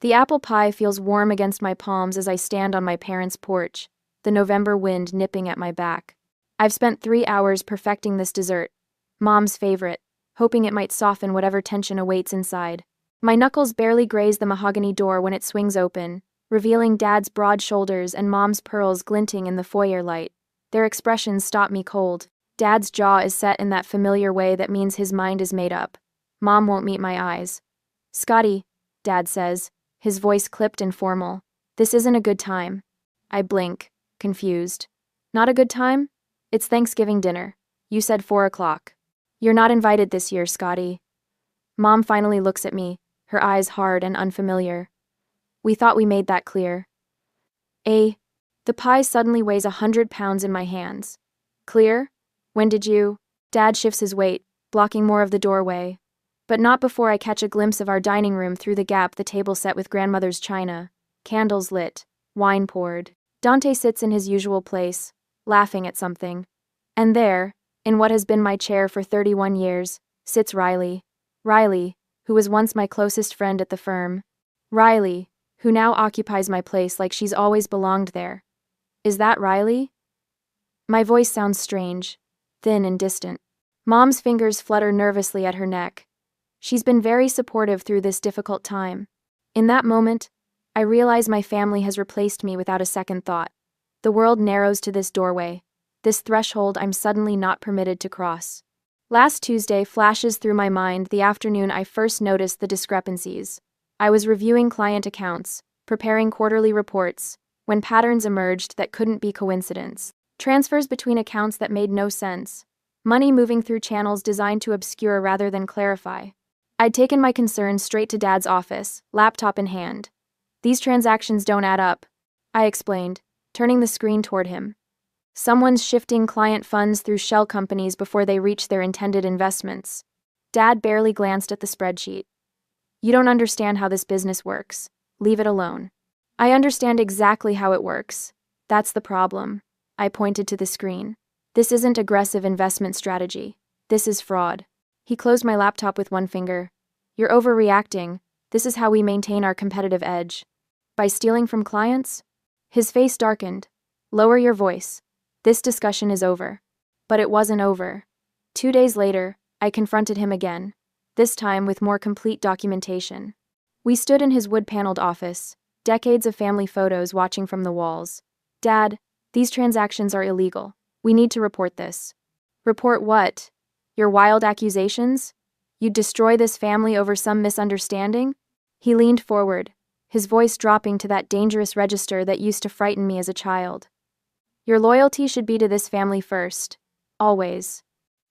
The apple pie feels warm against my palms as I stand on my parents' porch, the November wind nipping at my back. I've spent 3 hours perfecting this dessert, Mom's favorite, hoping it might soften whatever tension awaits inside. My knuckles barely graze the mahogany door when it swings open, revealing Dad's broad shoulders and Mom's pearls glinting in the foyer light. Their expressions stop me cold. Dad's jaw is set in that familiar way that means his mind is made up. Mom won't meet my eyes. "Scottie," Dad says, his voice clipped and formal. "This isn't a good time." I blink, confused. "Not a good time? It's Thanksgiving dinner. You said 4 o'clock. You're not invited this year, Scottie." Mom finally looks at me, her eyes hard and unfamiliar. "We thought we made that clear." The pie suddenly weighs 100 pounds in my hands. "Clear? When did you?" Dad shifts his weight, blocking more of the doorway. But not before I catch a glimpse of our dining room through the gap, the table set with grandmother's china, candles lit, wine poured. Dante sits in his usual place, laughing at something. And there, in what has been my chair for 31 years, sits Riley. Riley, who was once my closest friend at the firm. Riley, who now occupies my place like she's always belonged there. Is that Riley? My voice sounds strange, thin and distant. Mom's fingers flutter nervously at her neck. She's been very supportive through this difficult time. In that moment, I realize my family has replaced me without a second thought. The world narrows to this doorway, this threshold I'm suddenly not permitted to cross. Last Tuesday flashes through my mind the afternoon I first noticed the discrepancies. I was reviewing client accounts, preparing quarterly reports, when patterns emerged that couldn't be coincidence. Transfers between accounts that made no sense. Money moving through channels designed to obscure rather than clarify. I'd taken my concerns straight to Dad's office, laptop in hand. "These transactions don't add up," I explained, turning the screen toward him. "Someone's shifting client funds through shell companies before they reach their intended investments." Dad barely glanced at the spreadsheet. "You don't understand how this business works. Leave it alone." "I understand exactly how it works. That's the problem." I pointed to the screen. "This isn't aggressive investment strategy. This is fraud." He closed my laptop with one finger. "You're overreacting. This is how we maintain our competitive edge." "By stealing from clients?" His face darkened. "Lower your voice. This discussion is over." But it wasn't over. 2 days later, I confronted him again, this time with more complete documentation. We stood in his wood-paneled office, decades of family photos watching from the walls. "Dad, these transactions are illegal. We need to report this." "Report what? Your wild accusations? You'd destroy this family over some misunderstanding?" He leaned forward, his voice dropping to that dangerous register that used to frighten me as a child. "Your loyalty should be to this family first. Always."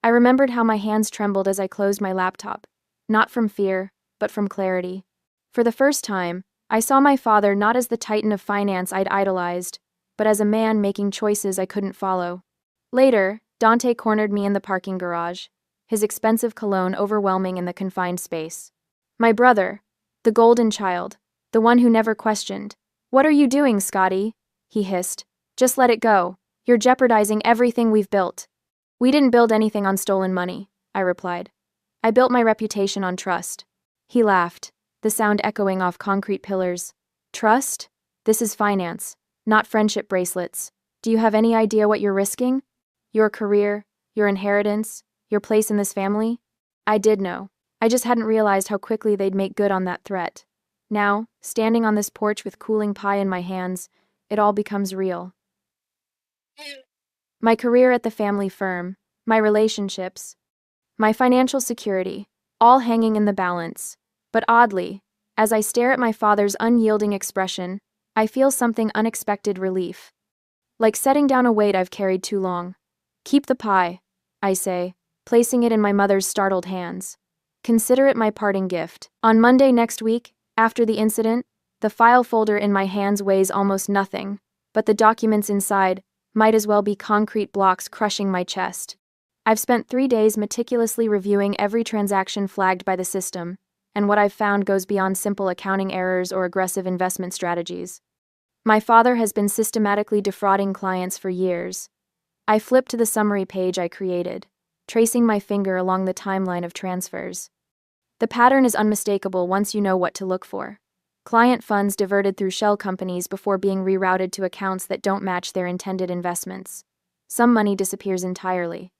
I remembered how my hands trembled as I closed my laptop, not from fear, but from clarity. For the first time, I saw my father not as the titan of finance I'd idolized, but as a man making choices I couldn't follow. Later, Dante cornered me in the parking garage, his expensive cologne overwhelming in the confined space. "My brother, the golden child, the one who never questioned. What are you doing, Scottie?" he hissed. "Just let it go. You're jeopardizing everything we've built." "We didn't build anything on stolen money," I replied. "I built my reputation on trust." He laughed, the sound echoing off concrete pillars. "Trust? This is finance, not friendship bracelets. Do you have any idea what you're risking? Your career, your inheritance, your place in this family?" I did know. I just hadn't realized how quickly they'd make good on that threat. Now, standing on this porch with cooling pie in my hands, it all becomes real. My career at the family firm, my relationships, my financial security, all hanging in the balance. But oddly, as I stare at my father's unyielding expression, I feel something unexpected relief. Like setting down a weight I've carried too long. "Keep the pie," I say, placing it in my mother's startled hands. "Consider it my parting gift. On Monday next week, after the incident, the file folder in my hands weighs almost nothing, but the documents inside might as well be concrete blocks crushing my chest. I've spent 3 days meticulously reviewing every transaction flagged by the system, and what I've found goes beyond simple accounting errors or aggressive investment strategies. My father has been systematically defrauding clients for years. I flip to the summary page I created, tracing my finger along the timeline of transfers. The pattern is unmistakable once you know what to look for. Client funds diverted through shell companies before being rerouted to accounts that don't match their intended investments. Some money disappears entirely.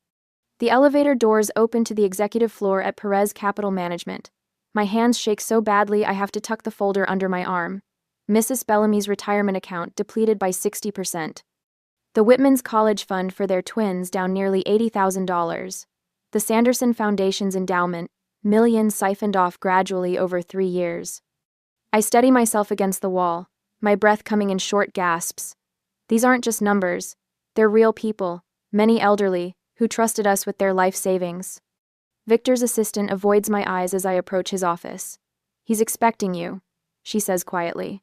The elevator doors open to the executive floor at Perez Capital Management. My hands shake so badly I have to tuck the folder under my arm. Mrs. Bellamy's retirement account depleted by 60%. The Whitman's College Fund for their twins down nearly $80,000. The Sanderson Foundation's endowment, millions siphoned off gradually over 3 years. I steady myself against the wall, my breath coming in short gasps. These aren't just numbers. They're real people, many elderly, who trusted us with their life savings. Victor's assistant avoids my eyes as I approach his office. He's expecting you, she says quietly.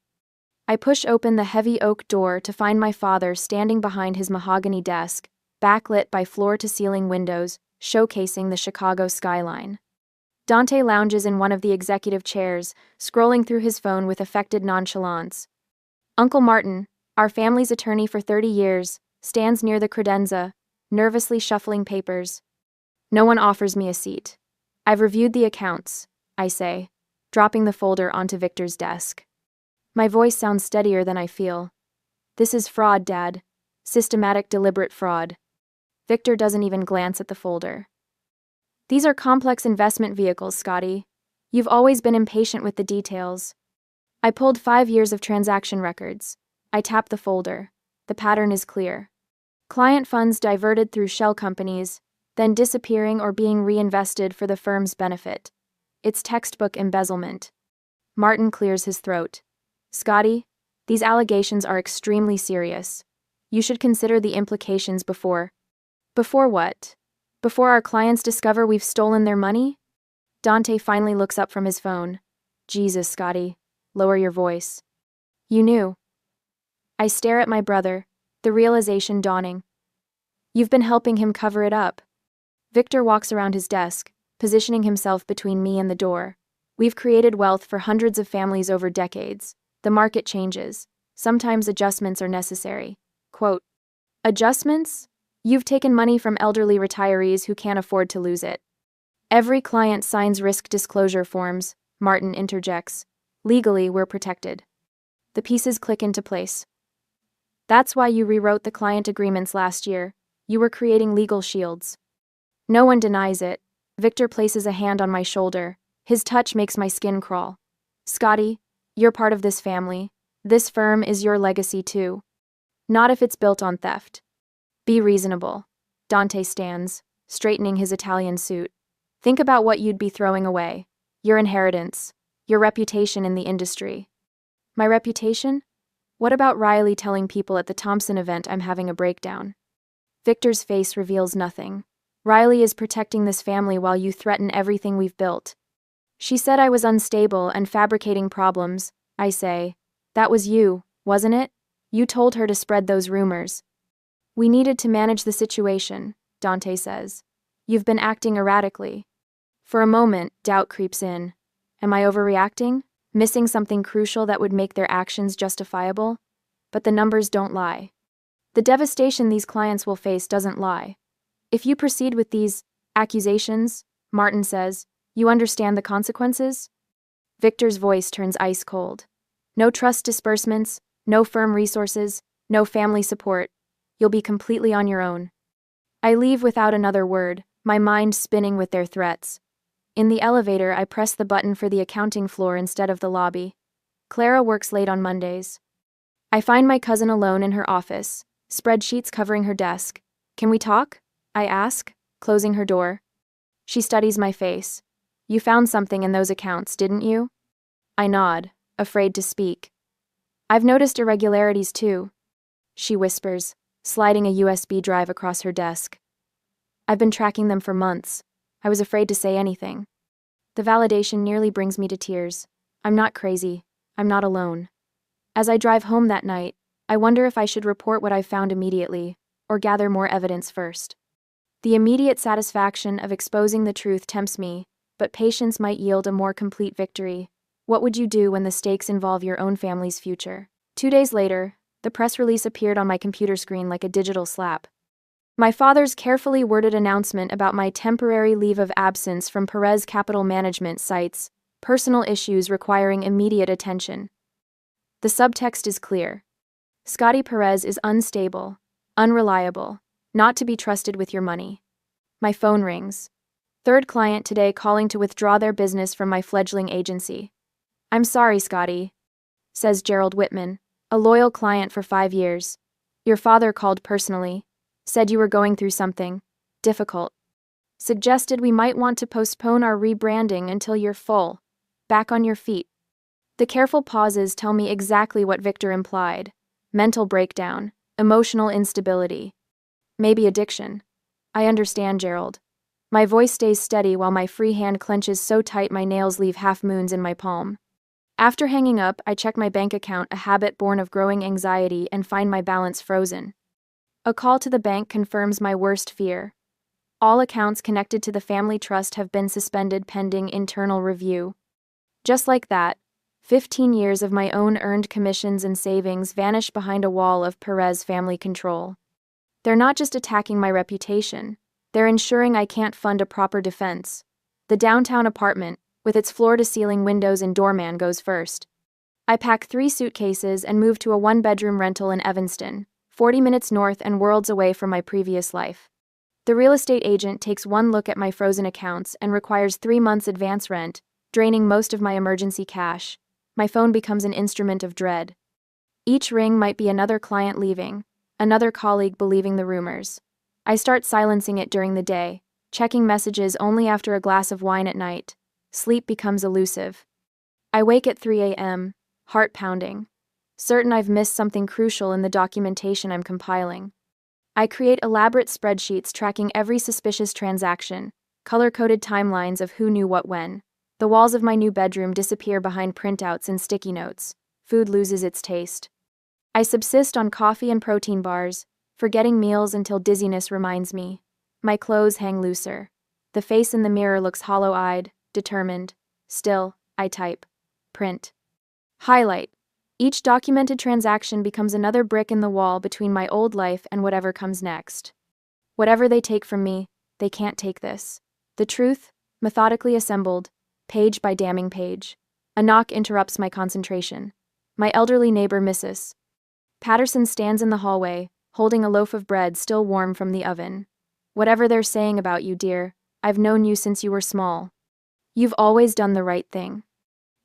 I push open the heavy oak door to find my father standing behind his mahogany desk, backlit by floor-to-ceiling windows, showcasing the Chicago skyline. Dante lounges in one of the executive chairs, scrolling through his phone with affected nonchalance. Uncle Martin, our family's attorney for 30 years, stands near the credenza, nervously shuffling papers. No one offers me a seat. I've reviewed the accounts, I say, dropping the folder onto Victor's desk. My voice sounds steadier than I feel. This is fraud, Dad. Systematic, deliberate fraud. Victor doesn't even glance at the folder. These are complex investment vehicles, Scottie. You've always been impatient with the details. I pulled 5 years of transaction records. I tap the folder. The pattern is clear. Client funds diverted through shell companies, then disappearing or being reinvested for the firm's benefit. It's textbook embezzlement. Martin clears his throat. Scottie, these allegations are extremely serious. You should consider the implications before. Before what? Before our clients discover we've stolen their money? Dante finally looks up from his phone. Jesus, Scottie, lower your voice. You knew. I stare at my brother, the realization dawning. You've been helping him cover it up. Victor walks around his desk, positioning himself between me and the door. We've created wealth for hundreds of families over decades. The market changes. Sometimes adjustments are necessary. Quote, adjustments? You've taken money from elderly retirees who can't afford to lose it. Every client signs risk disclosure forms, Martin interjects. Legally, we're protected. The pieces click into place. That's why you rewrote the client agreements last year. You were creating legal shields. No one denies it. Victor places a hand on my shoulder. His touch makes my skin crawl. Scottie, you're part of this family. This firm is your legacy too. Not if it's built on theft. Be reasonable. Dante stands, straightening his Italian suit. Think about what you'd be throwing away. Your inheritance. Your reputation in the industry. My reputation? What about Riley telling people at the Thompson event I'm having a breakdown? Victor's face reveals nothing. Riley is protecting this family while you threaten everything we've built. She said I was unstable and fabricating problems, I say. That was you, wasn't it? You told her to spread those rumors. We needed to manage the situation, Dante says. You've been acting erratically. For a moment, doubt creeps in. Am I overreacting? Missing something crucial that would make their actions justifiable? But the numbers don't lie. The devastation these clients will face doesn't lie. If you proceed with these accusations, Martin says, you understand the consequences? Victor's voice turns ice cold. No trust disbursements, no firm resources, no family support. You'll be completely on your own. I leave without another word, my mind spinning with their threats. In the elevator, I press the button for the accounting floor instead of the lobby. Clara works late on Mondays. I find my cousin alone in her office, spreadsheets covering her desk. Can we talk? I ask, closing her door. She studies my face. You found something in those accounts, didn't you? I nod, afraid to speak. I've noticed irregularities too. She whispers, sliding a USB drive across her desk. I've been tracking them for months. I was afraid to say anything. The validation nearly brings me to tears. I'm not crazy. I'm not alone. As I drive home that night, I wonder if I should report what I've found immediately, or gather more evidence first. The immediate satisfaction of exposing the truth tempts me, but patience might yield a more complete victory. What would you do when the stakes involve your own family's future? 2 days later, the press release appeared on my computer screen like a digital slap. My father's carefully worded announcement about my temporary leave of absence from Perez Capital Management cites personal issues requiring immediate attention. The subtext is clear. Scottie Perez is unstable, unreliable, not to be trusted with your money. My phone rings. Third client today calling to withdraw their business from my fledgling agency. I'm sorry, Scottie, says Gerald Whitman, a loyal client for 5 years. Your father called personally, said you were going through something difficult. Suggested we might want to postpone our rebranding until you're back on your feet. The careful pauses tell me exactly what Victor implied. Mental breakdown, emotional instability, maybe addiction. I understand, Gerald. My voice stays steady while my free hand clenches so tight my nails leave half moons in my palm. After hanging up, I check my bank account, a habit born of growing anxiety, and find my balance frozen. A call to the bank confirms my worst fear. All accounts connected to the family trust have been suspended pending internal review. Just like that, 15 years of my own earned commissions and savings vanish behind a wall of Perez family control. They're not just attacking my reputation, they're ensuring I can't fund a proper defense. The downtown apartment, with its floor-to-ceiling windows and doorman, goes first. I pack 3 suitcases and move to a 1-bedroom rental in Evanston, 40 minutes north and worlds away from my previous life. The real estate agent takes one look at my frozen accounts and requires 3 months advance rent, draining most of my emergency cash. My phone becomes an instrument of dread. Each ring might be another client leaving, another colleague believing the rumors. I start silencing it during the day, checking messages only after a glass of wine at night. Sleep becomes elusive. I wake at 3 a.m., heart pounding, certain I've missed something crucial in the documentation I'm compiling. I create elaborate spreadsheets tracking every suspicious transaction, color-coded timelines of who knew what when. The walls of my new bedroom disappear behind printouts and sticky notes. Food loses its taste. I subsist on coffee and protein bars, forgetting meals until dizziness reminds me. My clothes hang looser. The face in the mirror looks hollow-eyed, determined. Still, I type. Print. Highlight. Each documented transaction becomes another brick in the wall between my old life and whatever comes next. Whatever they take from me, they can't take this. The truth, methodically assembled, page by damning page. A knock interrupts my concentration. My elderly neighbor, Mrs. Patterson, stands in the hallway, holding a loaf of bread still warm from the oven. Whatever they're saying about you, dear, I've known you since you were small. You've always done the right thing.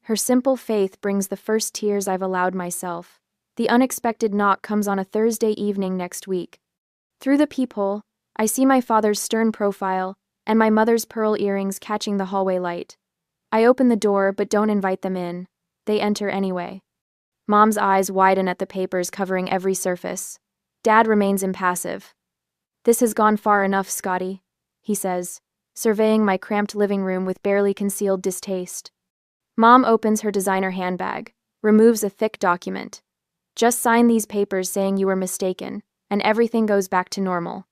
Her simple faith brings the first tears I've allowed myself. The unexpected knock comes on a Thursday evening next week. Through the peephole, I see my father's stern profile and my mother's pearl earrings catching the hallway light. I open the door but don't invite them in. They enter anyway. Mom's eyes widen at the papers covering every surface. Dad remains impassive. This has gone far enough, Scottie, he says, surveying my cramped living room with barely concealed distaste. Mom opens her designer handbag, removes a thick document. Just sign these papers saying you were mistaken, and everything goes back to normal.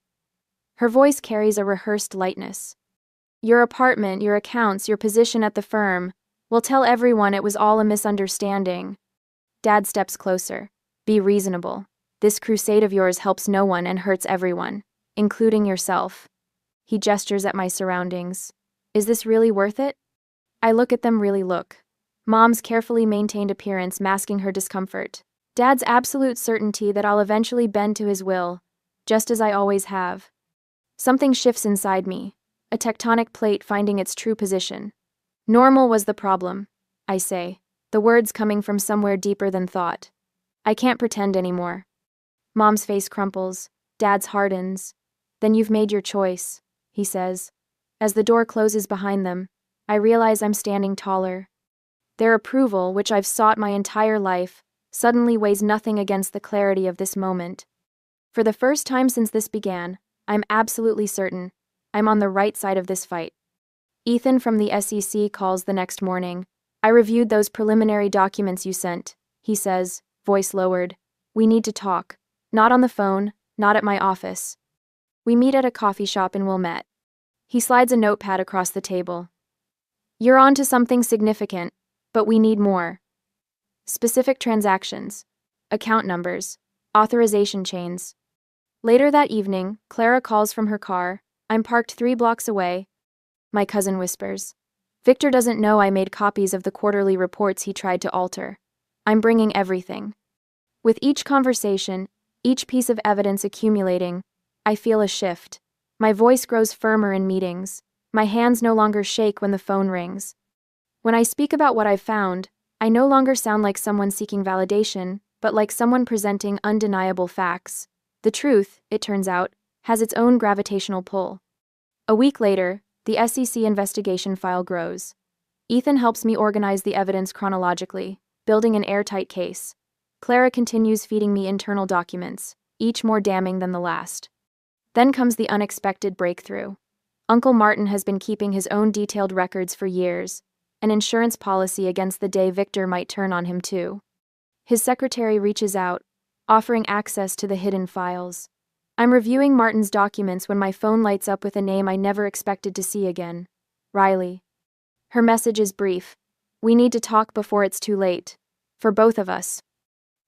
Her voice carries a rehearsed lightness. Your apartment, your accounts, your position at the firm. We'll tell everyone it was all a misunderstanding. Dad steps closer. Be reasonable. This crusade of yours helps no one and hurts everyone, including yourself. He gestures at my surroundings. Is this really worth it? I look at them. Really look. Mom's carefully maintained appearance masking her discomfort. Dad's absolute certainty that I'll eventually bend to his will, just as I always have. Something shifts inside me, a tectonic plate finding its true position. Normal was the problem, I say, the words coming from somewhere deeper than thought. I can't pretend anymore. Mom's face crumples, Dad's hardens. Then you've made your choice, he says. As the door closes behind them, I realize I'm standing taller. Their approval, which I've sought my entire life, suddenly weighs nothing against the clarity of this moment. For the first time since this began, I'm absolutely certain I'm on the right side of this fight. Ethan from the SEC calls the next morning. I reviewed those preliminary documents you sent, he says, voice lowered. We need to talk. Not on the phone, not at my office. We meet at a coffee shop in Wilmette. He slides a notepad across the table. You're on to something significant, but we need more. Specific transactions, account numbers, authorization chains. Later that evening, Clara calls from her car. I'm parked 3 blocks away. My cousin whispers, Victor doesn't know I made copies of the quarterly reports he tried to alter. I'm bringing everything. With each conversation, each piece of evidence accumulating, I feel a shift. My voice grows firmer in meetings. My hands no longer shake when the phone rings. When I speak about what I've found, I no longer sound like someone seeking validation, but like someone presenting undeniable facts. The truth, it turns out, has its own gravitational pull. A week later, the SEC investigation file grows. Ethan helps me organize the evidence chronologically, building an airtight case. Clara continues feeding me internal documents, each more damning than the last. Then comes the unexpected breakthrough. Uncle Martin has been keeping his own detailed records for years, an insurance policy against the day Victor might turn on him too. His secretary reaches out, offering access to the hidden files. I'm reviewing Martin's documents when my phone lights up with a name I never expected to see again. Riley. Her message is brief. We need to talk before it's too late. For both of us.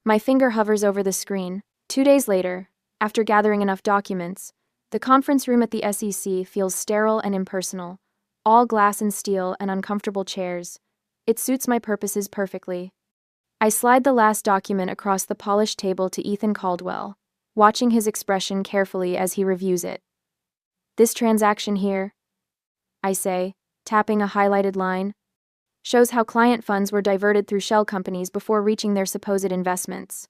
My finger hovers over the screen. 2 days later, after gathering enough documents, the conference room at the SEC feels sterile and impersonal. All glass and steel and uncomfortable chairs. It suits my purposes perfectly. I slide the last document across the polished table to Ethan Caldwell, watching his expression carefully as he reviews it. This transaction here, I say, tapping a highlighted line, shows how client funds were diverted through shell companies before reaching their supposed investments.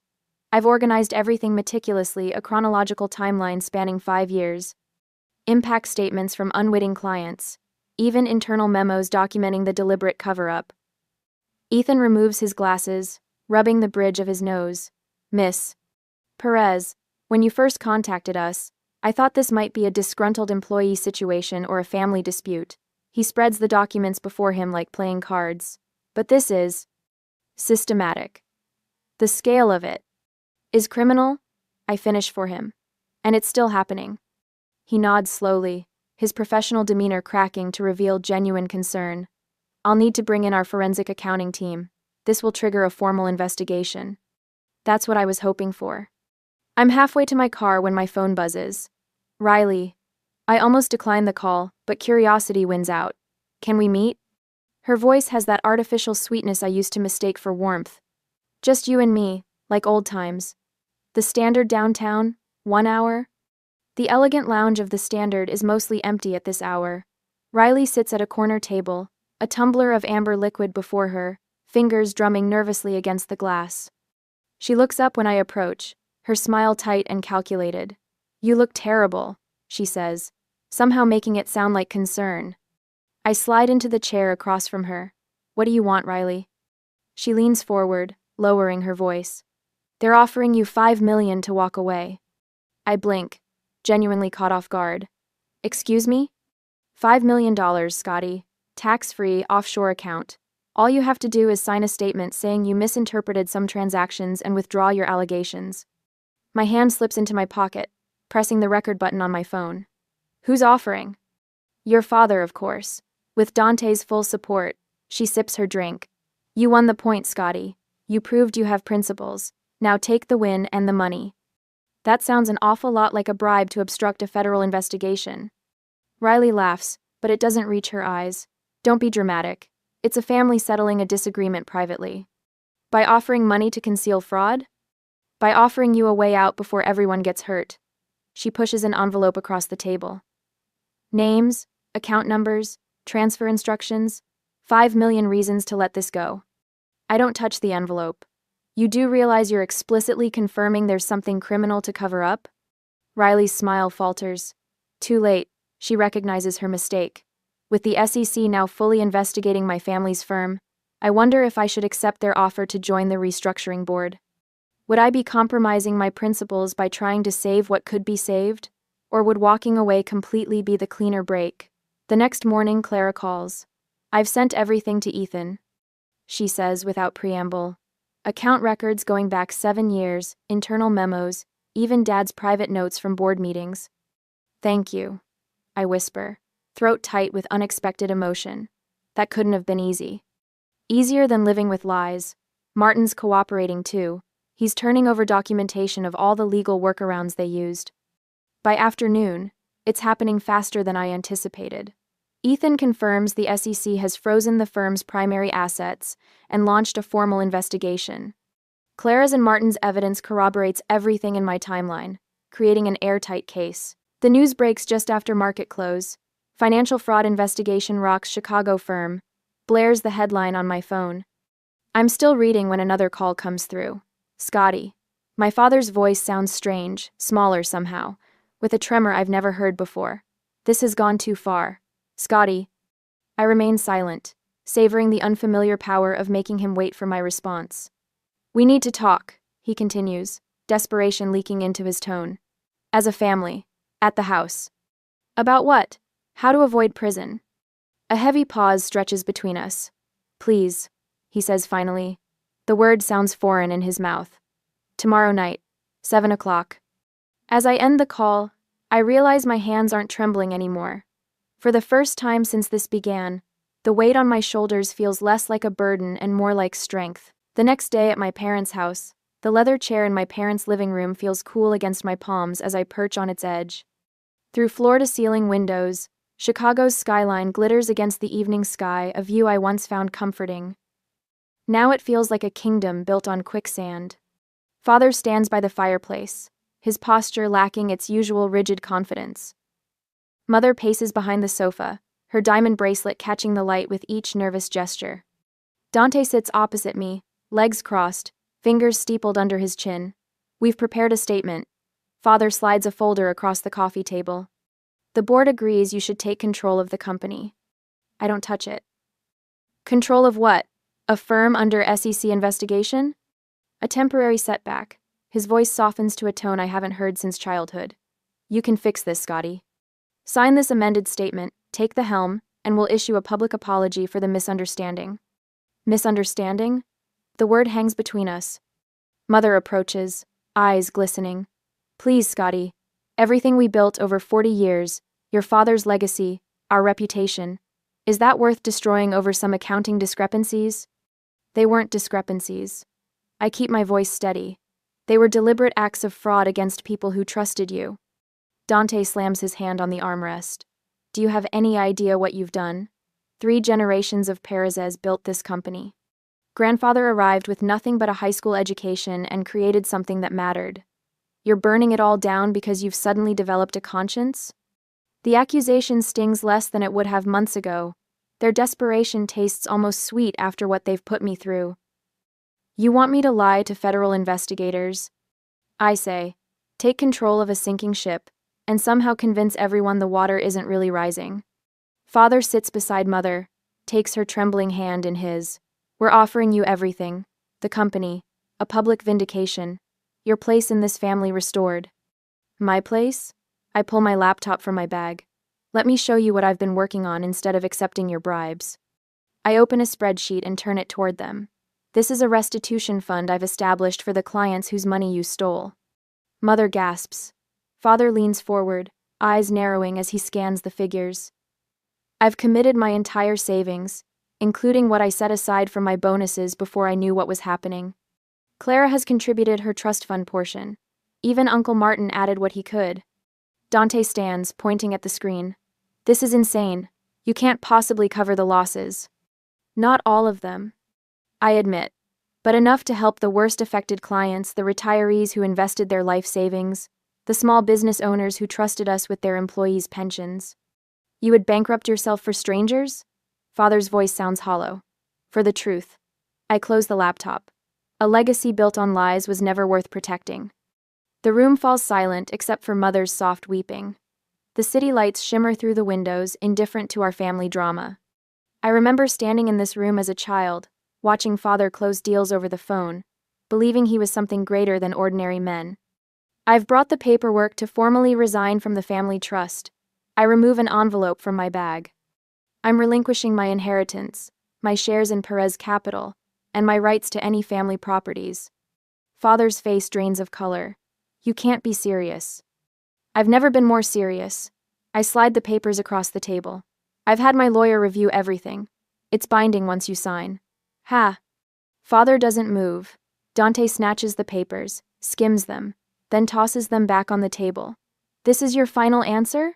I've organized everything meticulously, a chronological timeline spanning 5 years. Impact statements from unwitting clients, even internal memos documenting the deliberate cover-up. Ethan removes his glasses, rubbing the bridge of his nose. Miss Perez, when you first contacted us, I thought this might be a disgruntled employee situation or a family dispute. He spreads the documents before him like playing cards. But this is systematic. The scale of it is criminal, I finish for him. And it's still happening. He nods slowly, his professional demeanor cracking to reveal genuine concern. I'll need to bring in our forensic accounting team. This will trigger a formal investigation. That's what I was hoping for. I'm halfway to my car when my phone buzzes. Riley. I almost declined the call, but curiosity wins out. Can we meet? Her voice has that artificial sweetness I used to mistake for warmth. Just you and me, like old times. The Standard downtown, 1 hour? The elegant lounge of the Standard is mostly empty at this hour. Riley sits at a corner table, a tumbler of amber liquid before her, fingers drumming nervously against the glass. She looks up when I approach, her smile tight and calculated. You look terrible, she says, somehow making it sound like concern. I slide into the chair across from her. What do you want, Riley? She leans forward, lowering her voice. They're offering you $5 million to walk away. I blink, genuinely caught off guard. Excuse me? $5 million, Scottie. Tax-free, offshore account. All you have to do is sign a statement saying you misinterpreted some transactions and withdraw your allegations. My hand slips into my pocket, pressing the record button on my phone. Who's offering? Your father, of course. With Dante's full support, she sips her drink. You won the point, Scottie. You proved you have principles. Now take the win and the money. That sounds an awful lot like a bribe to obstruct a federal investigation. Riley laughs, but it doesn't reach her eyes. Don't be dramatic. It's a family settling a disagreement privately. By offering money to conceal fraud? By offering you a way out before everyone gets hurt. She pushes an envelope across the table. Names, account numbers, transfer instructions, 5 million reasons to let this go. I don't touch the envelope. You do realize you're explicitly confirming there's something criminal to cover up? Riley's smile falters. Too late, she recognizes her mistake. With the SEC now fully investigating my family's firm, I wonder if I should accept their offer to join the restructuring board. Would I be compromising my principles by trying to save what could be saved? Or would walking away completely be the cleaner break? The next morning, Clara calls. I've sent everything to Ethan, she says without preamble. Account records going back 7 years, internal memos, even Dad's private notes from board meetings. Thank you, I whisper, throat tight with unexpected emotion. That couldn't have been easy. Easier than living with lies. Martin's cooperating too. He's turning over documentation of all the legal workarounds they used. By afternoon, it's happening faster than I anticipated. Ethan confirms the SEC has frozen the firm's primary assets and launched a formal investigation. Clara's and Martin's evidence corroborates everything in my timeline, creating an airtight case. The news breaks just after market close. Financial fraud investigation rocks Chicago firm. Blares the headline on my phone. I'm still reading when another call comes through. Scottie. My father's voice sounds strange, smaller somehow, with a tremor I've never heard before. This has gone too far. Scottie. I remain silent, savoring the unfamiliar power of making him wait for my response. We need to talk, he continues, desperation leaking into his tone. As a family. At the house. About what? How to avoid prison. A heavy pause stretches between us. Please, he says finally. The word sounds foreign in his mouth. Tomorrow night, 7 o'clock. As I end the call, I realize my hands aren't trembling anymore. For the first time since this began, the weight on my shoulders feels less like a burden and more like strength. The next day at my parents' house, the leather chair in my parents' living room feels cool against my palms as I perch on its edge. Through floor-to-ceiling windows, Chicago's skyline glitters against the evening sky, a view I once found comforting. Now it feels like a kingdom built on quicksand. Father stands by the fireplace, his posture lacking its usual rigid confidence. Mother paces behind the sofa, her diamond bracelet catching the light with each nervous gesture. Dante sits opposite me, legs crossed, fingers steepled under his chin. We've prepared a statement. Father slides a folder across the coffee table. The board agrees you should take control of the company. I don't touch it. Control of what? A firm under SEC investigation? A temporary setback. His voice softens to a tone I haven't heard since childhood. You can fix this, Scottie. Sign this amended statement, take the helm, and we'll issue a public apology for the misunderstanding. Misunderstanding? The word hangs between us. Mother approaches, eyes glistening. Please, Scottie. Everything we built over 40 years, your father's legacy, our reputation, is that worth destroying over some accounting discrepancies? They weren't discrepancies. I keep my voice steady. They were deliberate acts of fraud against people who trusted you. Dante slams his hand on the armrest. Do you have any idea what you've done? 3 generations of Perez's built this company. Grandfather arrived with nothing but a high school education and created something that mattered. You're burning it all down because you've suddenly developed a conscience? The accusation stings less than it would have months ago. Their desperation tastes almost sweet after what they've put me through. You want me to lie to federal investigators? I say, take control of a sinking ship, and somehow convince everyone the water isn't really rising. Father sits beside Mother, takes her trembling hand in his. We're offering you everything. The company, a public vindication, your place in this family restored. My place? I pull my laptop from my bag. Let me show you what I've been working on instead of accepting your bribes. I open a spreadsheet and turn it toward them. This is a restitution fund I've established for the clients whose money you stole. Mother gasps. Father leans forward, eyes narrowing as he scans the figures. I've committed my entire savings, including what I set aside for my bonuses before I knew what was happening. Clara has contributed her trust fund portion. Even Uncle Martin added what he could. Dante stands, pointing at the screen. This is insane. You can't possibly cover the losses. Not all of them. I admit. But enough to help the worst affected clients, the retirees who invested their life savings, the small business owners who trusted us with their employees' pensions. You would bankrupt yourself for strangers? Father's voice sounds hollow. For the truth. I close the laptop. A legacy built on lies was never worth protecting. The room falls silent except for Mother's soft weeping. The city lights shimmer through the windows, indifferent to our family drama. I remember standing in this room as a child, watching Father close deals over the phone, believing he was something greater than ordinary men. I've brought the paperwork to formally resign from the family trust. I remove an envelope from my bag. I'm relinquishing my inheritance, my shares in Perez Capital, and my rights to any family properties. Father's face drains of color. You can't be serious. I've never been more serious. I slide the papers across the table. I've had my lawyer review everything. It's binding once you sign. Ha! Father doesn't move. Dante snatches the papers, skims them, then tosses them back on the table. This is your final answer?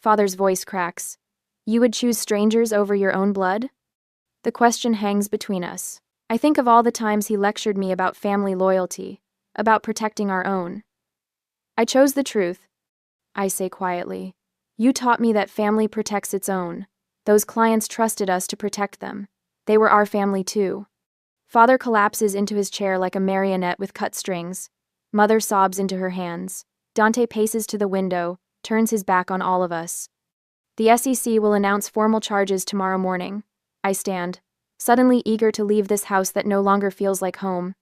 Father's voice cracks. You would choose strangers over your own blood? The question hangs between us. I think of all the times he lectured me about family loyalty, about protecting our own. I chose the truth, I say quietly. You taught me that family protects its own. Those clients trusted us to protect them. They were our family too. Father collapses into his chair like a marionette with cut strings. Mother sobs into her hands. Dante paces to the window, turns his back on all of us. The SEC will announce formal charges tomorrow morning. I stand, suddenly eager to leave this house that no longer feels like home.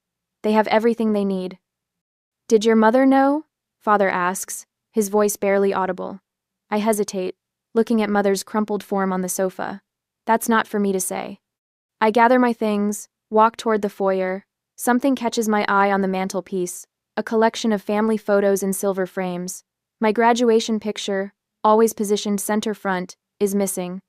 They have everything they need. Did your mother know? Father asks, his voice barely audible. I hesitate, looking at Mother's crumpled form on the sofa. That's not for me to say. I gather my things, walk toward the foyer. Something catches my eye on the mantelpiece, a collection of family photos in silver frames. My graduation picture, always positioned center front, is missing.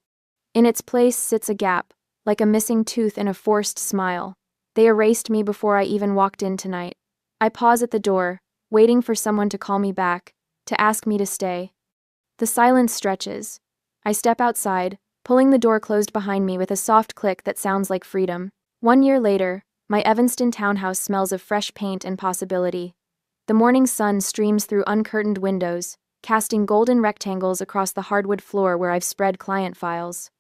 In its place sits a gap, like a missing tooth in a forced smile. They erased me before I even walked in tonight. I pause at the door, waiting for someone to call me back, to ask me to stay. The silence stretches. I step outside, pulling the door closed behind me with a soft click that sounds like freedom. 1 year later, my Evanston townhouse smells of fresh paint and possibility. The morning sun streams through uncurtained windows, casting golden rectangles across the hardwood floor where I've spread client files.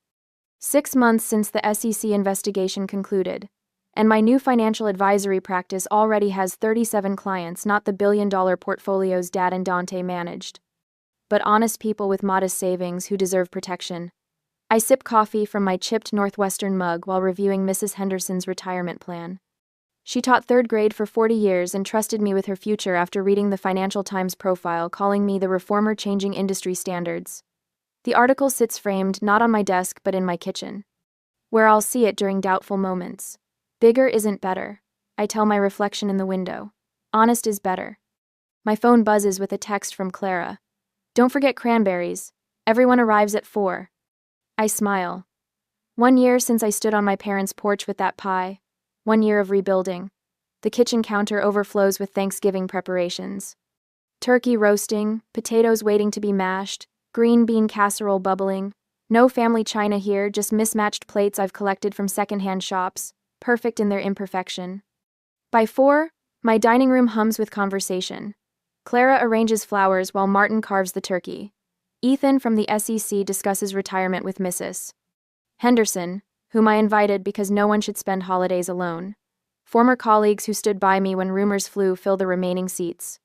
6 months since the SEC investigation concluded, and my new financial advisory practice already has 37 clients, not the billion-dollar portfolios Dad and Dante managed, but honest people with modest savings who deserve protection. I sip coffee from my chipped Northwestern mug while reviewing Mrs. Henderson's retirement plan. She taught 3rd grade for 40 years and trusted me with her future after reading the Financial Times profile calling me the reformer changing industry standards. The article sits framed not on my desk but in my kitchen, where I'll see it during doubtful moments. Bigger isn't better, I tell my reflection in the window. Honest is better. My phone buzzes with a text from Clara. Don't forget cranberries. Everyone arrives at 4. I smile. 1 year since I stood on my parents' porch with that pie. 1 year of rebuilding. The kitchen counter overflows with Thanksgiving preparations. Turkey roasting, potatoes waiting to be mashed, green bean casserole bubbling. No family china here, just mismatched plates I've collected from secondhand shops, perfect in their imperfection. By 4, my dining room hums with conversation. Clara arranges flowers while Martin carves the turkey. Ethan from the SEC discusses retirement with Mrs. Henderson, whom I invited because no one should spend holidays alone. Former colleagues who stood by me when rumors flew fill the remaining seats.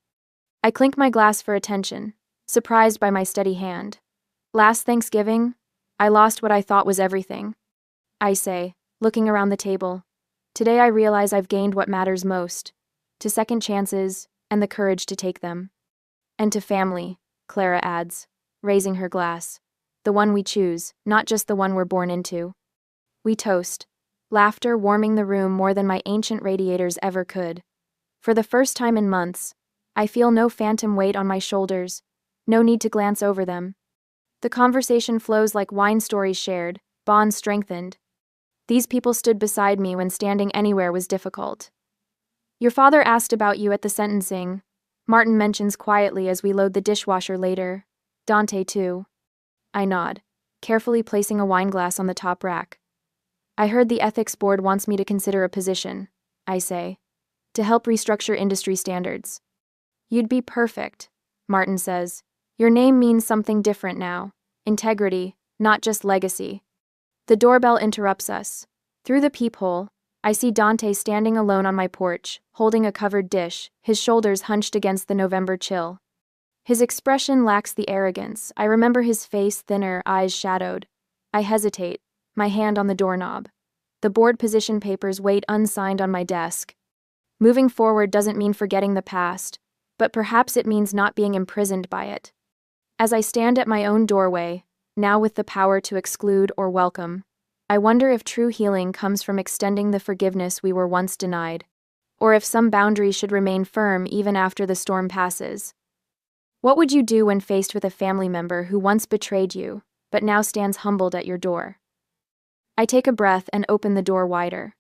I clink my glass for attention, surprised by my steady hand. Last Thanksgiving, I lost what I thought was everything. I say, looking around the table. Today I realize I've gained what matters most. To second chances, and the courage to take them. And to family, Clara adds, raising her glass. The one we choose, not just the one we're born into. We toast, laughter warming the room more than my ancient radiators ever could. For the first time in months, I feel no phantom weight on my shoulders, no need to glance over them. The conversation flows like wine stories shared, bonds strengthened. These people stood beside me when standing anywhere was difficult. Your father asked about you at the sentencing, Martin mentions quietly as we load the dishwasher later. Dante too. I nod, carefully placing a wineglass on the top rack. I heard the ethics board wants me to consider a position, I say, to help restructure industry standards. You'd be perfect, Martin says. Your name means something different now. Integrity, not just legacy. The doorbell interrupts us. Through the peephole, I see Dante standing alone on my porch, holding a covered dish, his shoulders hunched against the November chill. His expression lacks the arrogance. I remember his face thinner, eyes shadowed. I hesitate, my hand on the doorknob. The board position papers wait unsigned on my desk. Moving forward doesn't mean forgetting the past, but perhaps it means not being imprisoned by it. As I stand at my own doorway, now with the power to exclude or welcome, I wonder if true healing comes from extending the forgiveness we were once denied, or if some boundaries should remain firm even after the storm passes. What would you do when faced with a family member who once betrayed you, but now stands humbled at your door? I take a breath and open the door wider.